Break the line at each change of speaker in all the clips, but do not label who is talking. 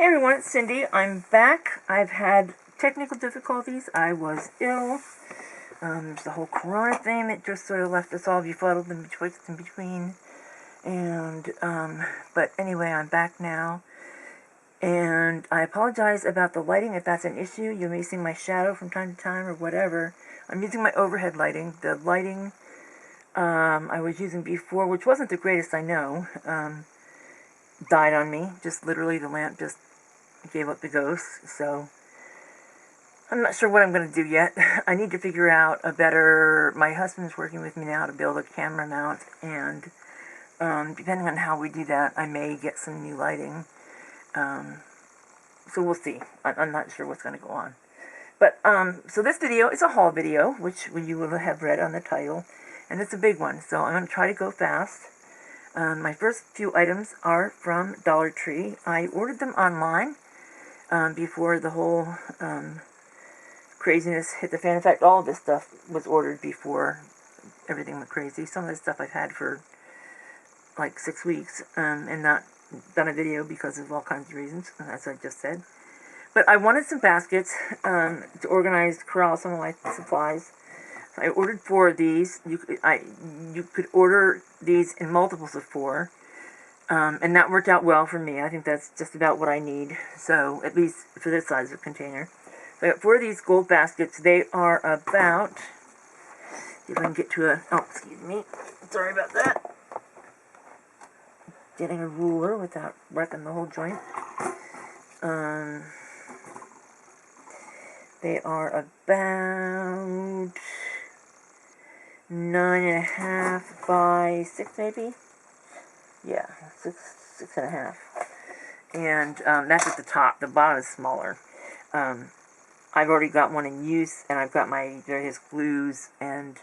Hey everyone, it's Cindy. I'm back. I've had technical difficulties. I was ill. There's the whole corona thing that just sort of left us all befuddled and betwixt and between. And, but anyway, I'm back now. And I apologize about the lighting if that's an issue. You may see my shadow from time to time or whatever. I'm using my overhead lighting. The lighting I was using before, which wasn't the greatest, I know, died on me. Just literally the lamp just gave up the ghost. So I'm not sure what I'm going to do yet. I need to figure out a better... My husband's working with me now to build a camera mount, and depending on how we do that, I may get some new lighting. So we'll see. I'm not sure what's going to go on. But, so this video is a haul video, which you will have read on the title, and it's a big one, so I'm going to try to go fast. My first few items are from Dollar Tree. I ordered them online before the whole craziness hit the fan. In fact, all of this stuff was ordered before everything went crazy. Some of this stuff I've had for like 6 weeks and not done a video because of all kinds of reasons, as I just said. But I wanted some baskets to organize, corral some of my supplies. I ordered 4 of these. You could order these in multiples of 4, and that worked out well for me. I think that's just about what I need, so at least for this size of container. So I got 4 of these gold baskets. They are about, if I can get to a, oh, excuse me, sorry about that. Getting a ruler without wrecking the whole joint. They are about 9.5 by 6, maybe? Yeah, 6.5. And that's at the top. The bottom is smaller. I've already got one in use, and I've got my various glues and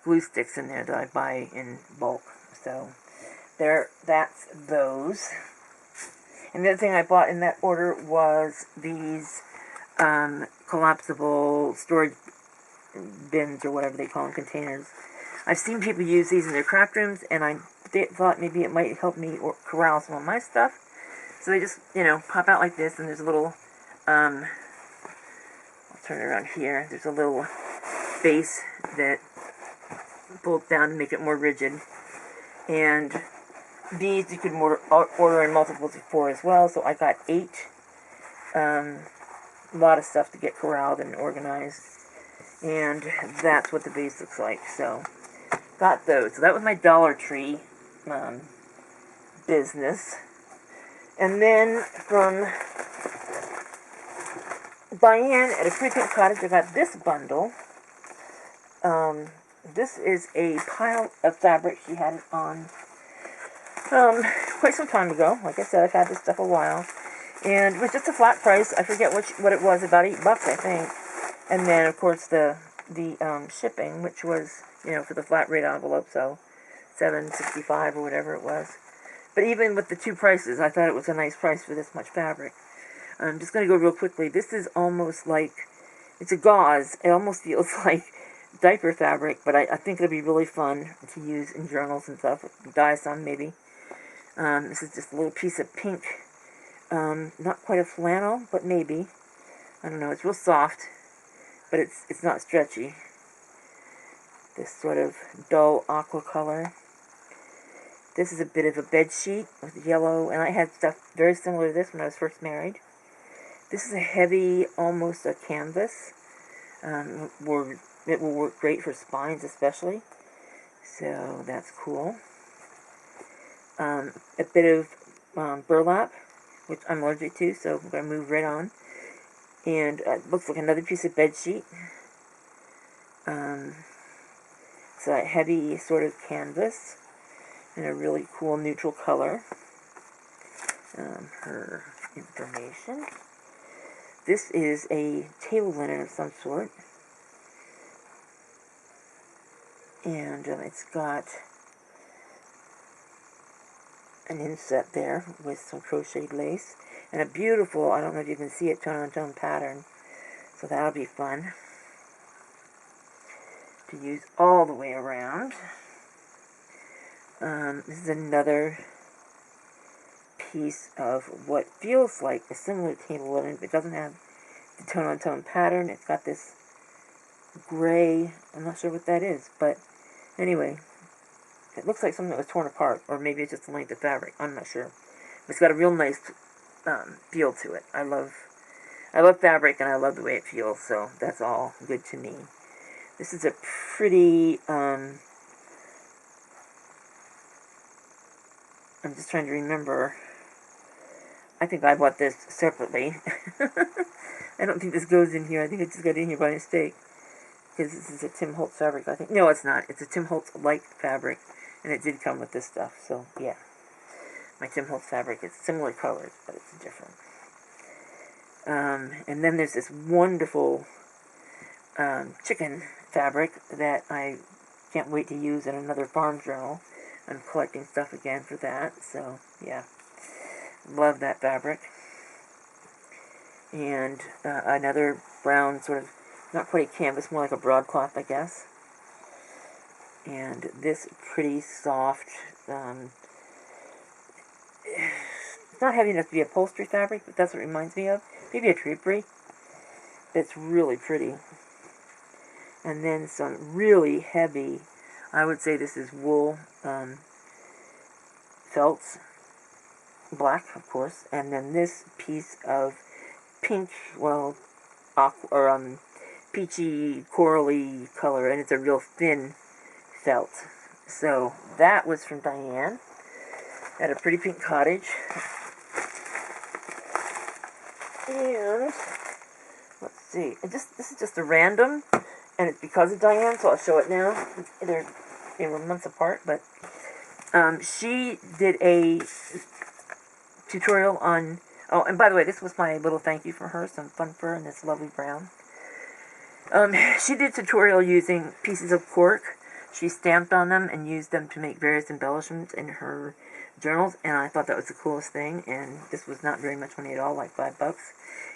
glue sticks in there that I buy in bulk. So that's those. And the other thing I bought in that order was these collapsible storage bins, or whatever they call them, containers. I've seen people use these in their craft rooms, and I thought maybe it might help me corral some of my stuff. So they just, pop out like this, and there's a little, I'll turn it around here, there's a little base that bolts down to make it more rigid. And these you can order in multiples of 4 as well, so I got 8. A lot of stuff to get corralled and organized. And that's what the base looks like. So, got those. So that was my Dollar Tree business. And then from Diane at A Frequent Cottage, I got this bundle. This is a pile of fabric. She had it on quite some time ago. Like I said, I've had this stuff a while. And it was just a flat price. I forget what it was, about $8, I think. And then, of course, the shipping, which was, for the flat rate envelope, so $7.65 or whatever it was. But even with the 2 prices, I thought it was a nice price for this much fabric. I'm just going to go real quickly. This is almost like, it's a gauze. It almost feels like diaper fabric, but I think it'll be really fun to use in journals and stuff. Dye some, maybe. This is just a little piece of pink. Not quite a flannel, but maybe. I don't know. It's real soft, but it's not stretchy. This sort of dull aqua color. This is a bit of a bed sheet with yellow, and I had stuff very similar to this when I was first married. This is a heavy, almost a canvas. It will work great for spines, especially. So that's cool. A bit of burlap, which I'm allergic to, so I'm going to move right on. And it looks like another piece of bed sheet. It's a heavy sort of canvas in a really cool neutral color. Her information. This is a table linen of some sort. And it's got an inset there with some crocheted lace. And a beautiful, I don't know if you can see it, tone-on-tone pattern. So that'll be fun to use all the way around. This is another piece of what feels like a similar table linen, but it doesn't have the tone-on-tone pattern. It's got this gray, I'm not sure what that is, but anyway, it looks like something that was torn apart, or maybe it's just the length of fabric, I'm not sure. It's got a real nice feel to it. I love fabric, and I love the way it feels, so that's all good to me. This is a pretty, I'm just trying to remember. I think I bought this separately. I don't think this goes in here. I think it just got in here by mistake. Because this is a Tim Holtz fabric, I think. No, it's not. It's a Tim Holtz light fabric. And it did come with this stuff. So, yeah. My Tim Holtz fabric is similar colors, but it's different. And then there's this wonderful chicken fabric that I can't wait to use in another farm journal. I'm collecting stuff again for that. So, yeah. Love that fabric. And another brown sort of, not quite a canvas, more like a broadcloth, I guess. And this pretty soft, it's not heavy enough to be upholstery fabric, but that's what it reminds me of. Maybe a drapery. It's really pretty. And then some really heavy, I would say this is wool, felts, black, of course. And then this piece of pink, well, aqua, or peachy, corally color, and it's a real thin felt. So that was from Diane at a Pretty Pink Cottage. And let's see, this is just a random, and it's because of Diane, so I'll show it now. They were months apart, but she did a tutorial on. Oh, and by the way, this was my little thank you for her, some fun fur and this lovely brown. She did a tutorial using pieces of cork. She stamped on them and used them to make various embellishments in her journals, and I thought that was the coolest thing, and this was not very much money at all, like $5.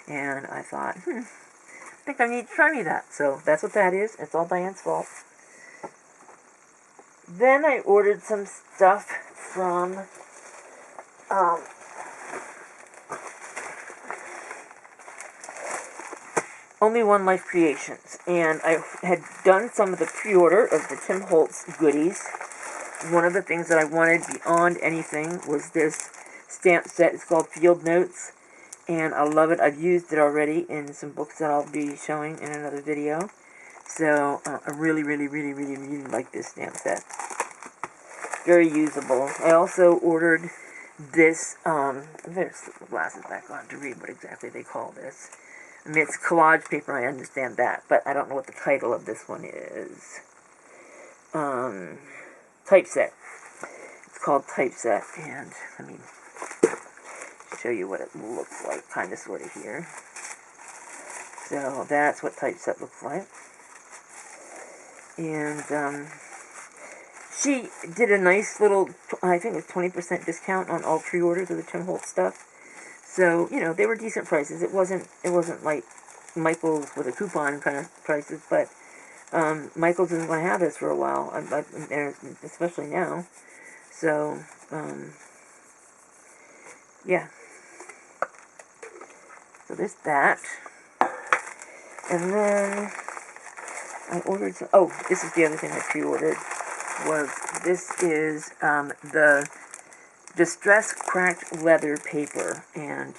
And I thought, I think I need to try me that. So that's what that is. It's all Diane's fault. Then I ordered some stuff from Only One Life Creations, and I had done some of the pre-order of the Tim Holtz goodies. One of the things that I wanted beyond anything was this stamp set. It's called Field Notes, and I love it. I've used it already in some books that I'll be showing in another video. So I really, really, really, really, really like this stamp set. Very usable. I also ordered this, there's the glasses back on to read what exactly they call this. I mean, it's collage paper, I understand that, but I don't know what the title of this one is. Typeset. It's called Typeset, and let me show you what it looks like, kind of, sort of here. So, that's what Typeset looks like. And, she did a nice little, I think it was 20% discount on all pre-orders of the Tim Holtz stuff. So, you know, they were decent prices. It wasn't like Michael's with a coupon kind of prices, but Michael's isn't going to have this for a while, especially now. So, yeah. So there's that. And then I ordered some, oh, this is the other thing I pre-ordered, this is the Distress Cracked Leather paper, and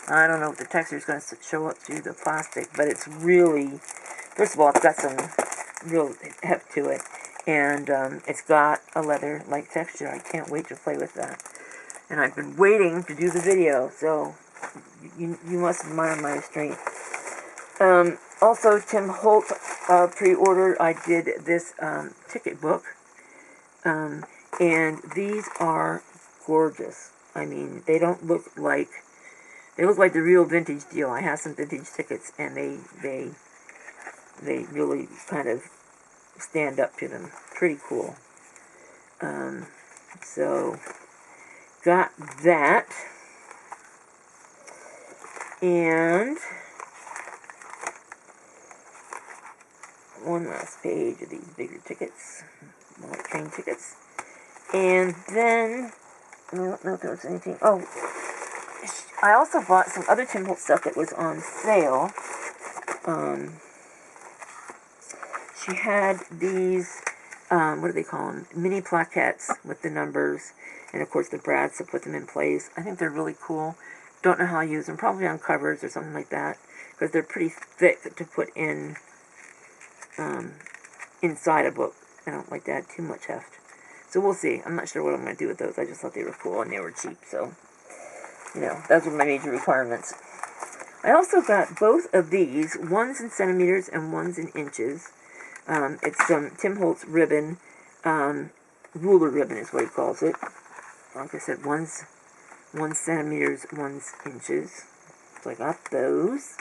I don't know if the texture is going to show up through the plastic, but it's really, first of all, it's got some real heft to it, and it's got a leather-like texture. I can't wait to play with that. And I've been waiting to do the video, so you must admire my restraint. Also, Tim Holtz pre-order, I did this ticket book, and these are gorgeous. I mean, they don't look like, they look like the real vintage deal. I have some vintage tickets, and they really kind of stand up to them. Pretty cool. So, got that. And one last page of these bigger tickets, like train tickets. And then, I don't know if there was anything, oh, I also bought some other Tim Holtz stuff that was on sale. She had these, what do they call them? Mini plaquettes with the numbers, and of course the brads to put them in place. I think they're really cool. Don't know how I use them. Probably on covers or something like that, because they're pretty thick to put in inside a book. I don't like to add too much heft. So we'll see. I'm not sure what I'm going to do with those. I just thought they were cool and they were cheap. So, you know, those were my major requirements. I also got both of these. One's in centimeters and one's in inches. It's some Tim Holtz ribbon. Ruler ribbon is what he calls it. Like I said, one's 1 centimeters, one's inches. So I got those.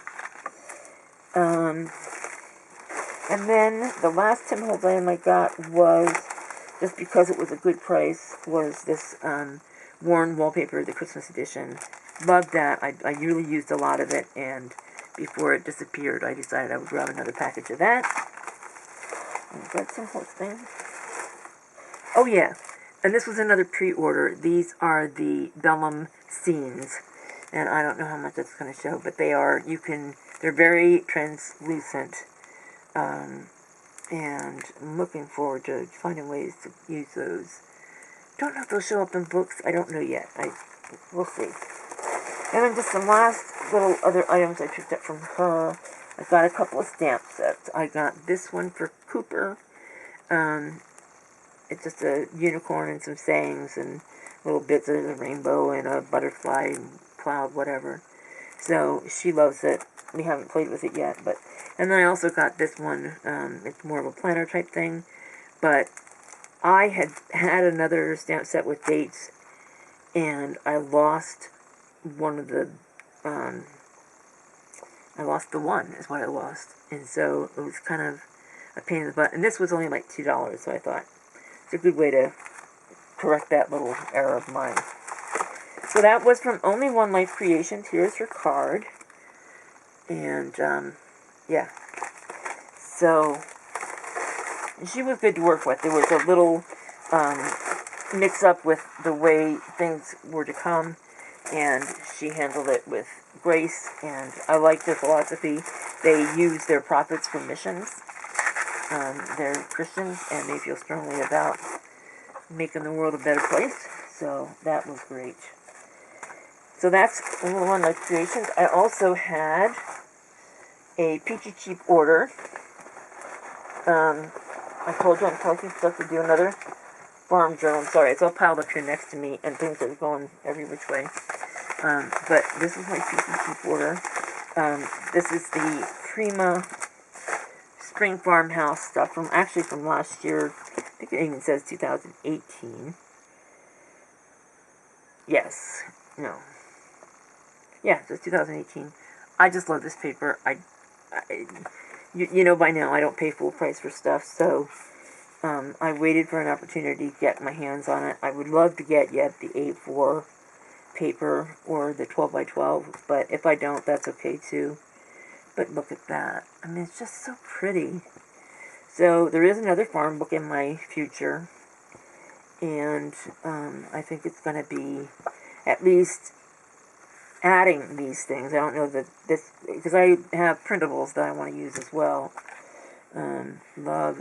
And then the last Tim Holtz item I got was, just because it was a good price, was this worn wallpaper, the Christmas edition. Loved that. I really used a lot of it, and before it disappeared, I decided I would grab another package of that. I've got Tim Holtz thing. Oh yeah, and this was another pre-order. These are the vellum scenes, and I don't know how much that's going to show, but they are, they're very translucent. And I'm looking forward to finding ways to use those. Don't know if they'll show up in books. I don't know yet. We'll see. And then just some last little other items I picked up from her. I got a couple of stamp sets. I got this one for Cooper. It's just a unicorn and some sayings and little bits of a rainbow and a butterfly, cloud, whatever. So she loves it. We haven't played with it yet, but... And then I also got this one. It's more of a planner type thing. But I had another stamp set with dates, and I lost one of the... I lost the one, is what I lost. And so it was kind of a pain in the butt. And this was only like $2, so I thought it's a good way to correct that little error of mine. So that was from Only One Life Creations. Here's her card. And, yeah. So, she was good to work with. There was a little mix-up with the way things were to come, and she handled it with grace, and I like their philosophy. They use their profits for missions. They're Christians, and they feel strongly about making the world a better place, so that was great. So that's Only One Life Creations. I also had a Peachy Cheap order. I told you I'm collecting stuff to do another farm journal. I'm sorry, it's all piled up here next to me, and things are going every which way. But this is my Peachy Cheap order. This is the Prima Spring Farmhouse stuff from last year. I think it even says 2018. Yes. No. Yeah, it says 2018. I just love this paper. You know by now I don't pay full price for stuff, so I waited for an opportunity to get my hands on it. I would love to get yet the A4 paper or the 12 by 12, but if I don't, that's okay too. But look at that. I mean, it's just so pretty. So there is another farm book in my future, and I think it's going to be at least adding these things. I don't know that this, because I have printables that I want to use as well. Love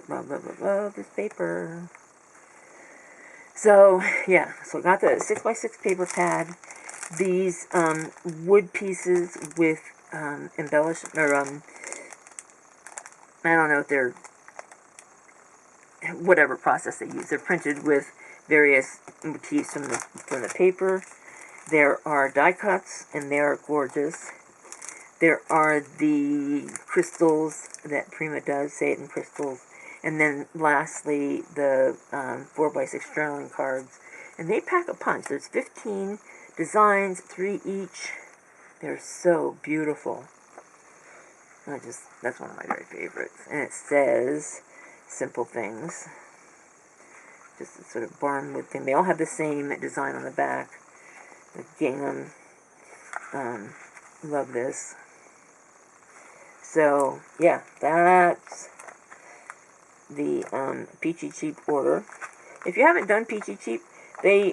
this paper. So, yeah, so I got the 6x6 paper pad. These wood pieces with embellishment, or I don't know if they're, whatever process they use. They're printed with various motifs from the paper. There are die cuts, and they are gorgeous. There are the crystals that Prima does, say it in crystals. And then lastly, the 4x6 journaling cards. And they pack a punch. There's 15 designs, 3 each. They're so beautiful. That's one of my very favorites. And it says, simple things. Just a sort of barnwood thing. They all have the same design on the back. The gingham. Love this. So, yeah, that's the Peachy Cheap order. If you haven't done Peachy Cheap, they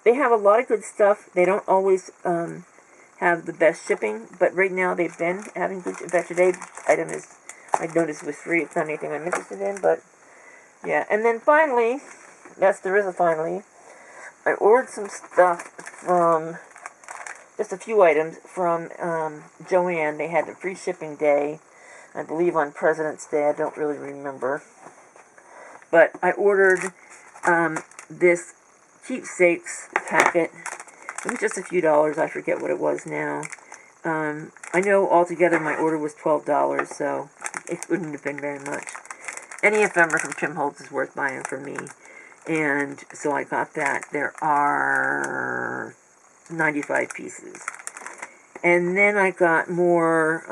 they have a lot of good stuff. They don't always have the best shipping, but right now they've been having good. In fact, today's item is, I noticed, was free. It's not anything I'm interested in, but yeah. And then finally, yes, there is a finally. I ordered some stuff from, just a few items from Joann. They had a free shipping day, I believe on President's Day. I don't really remember. But I ordered this keepsakes packet. It was just a few dollars. I forget what it was now. I know altogether my order was $12, so it wouldn't have been very much. Any ephemera from Tim Holtz is worth buying for me. And so I got that. There are 95 pieces. And then I got more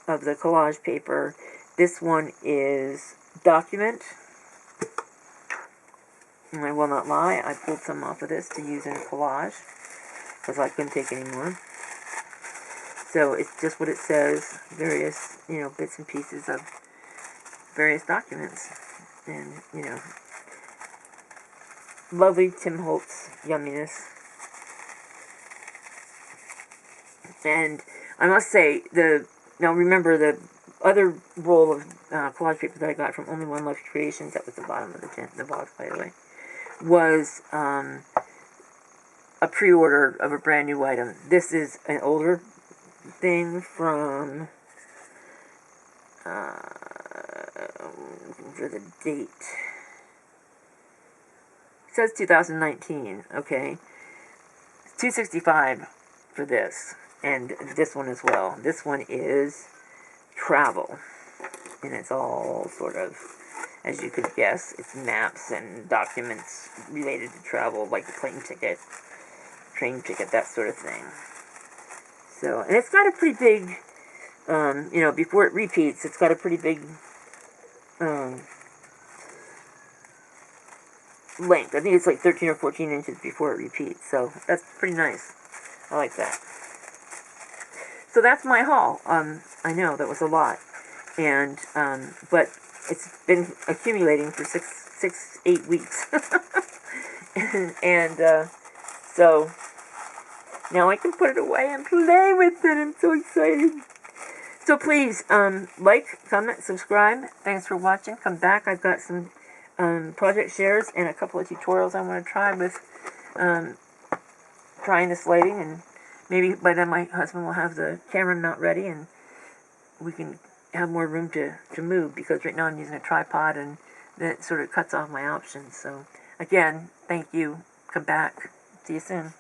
of the collage paper. This one is document. And I will not lie, I pulled some off of this to use in a collage, because I couldn't take any more. So it's just what it says, various, bits and pieces of various documents. And, lovely Tim Holtz yumminess. And I must say, now remember the other roll of collage paper that I got from Only One Left Creations, that was the bottom of the box, by the way, was a pre-order of a brand new item. This is an older thing from, for the date. It says 2019, okay. It's $265 for this, and this one as well. This one is travel, and it's all sort of, as you could guess, it's maps and documents related to travel, like the plane ticket, train ticket, that sort of thing. So, and it's got a pretty big, before it repeats, it's got a pretty big length. I think it's like 13 or 14 inches before it repeats, so that's pretty nice. I like that. So that's my haul. I know that was a lot, and but it's been accumulating for 8 weeks, and so now I can put it away and play with it. I'm so excited. So please, like, comment, subscribe. Thanks for watching. Come back. I've got some project shares and a couple of tutorials I want to try with trying this lighting, and maybe by then my husband will have the camera mount ready and we can have more room to move, because right now I'm using a tripod and that sort of cuts off my options. So again, thank you. Come back. See you soon.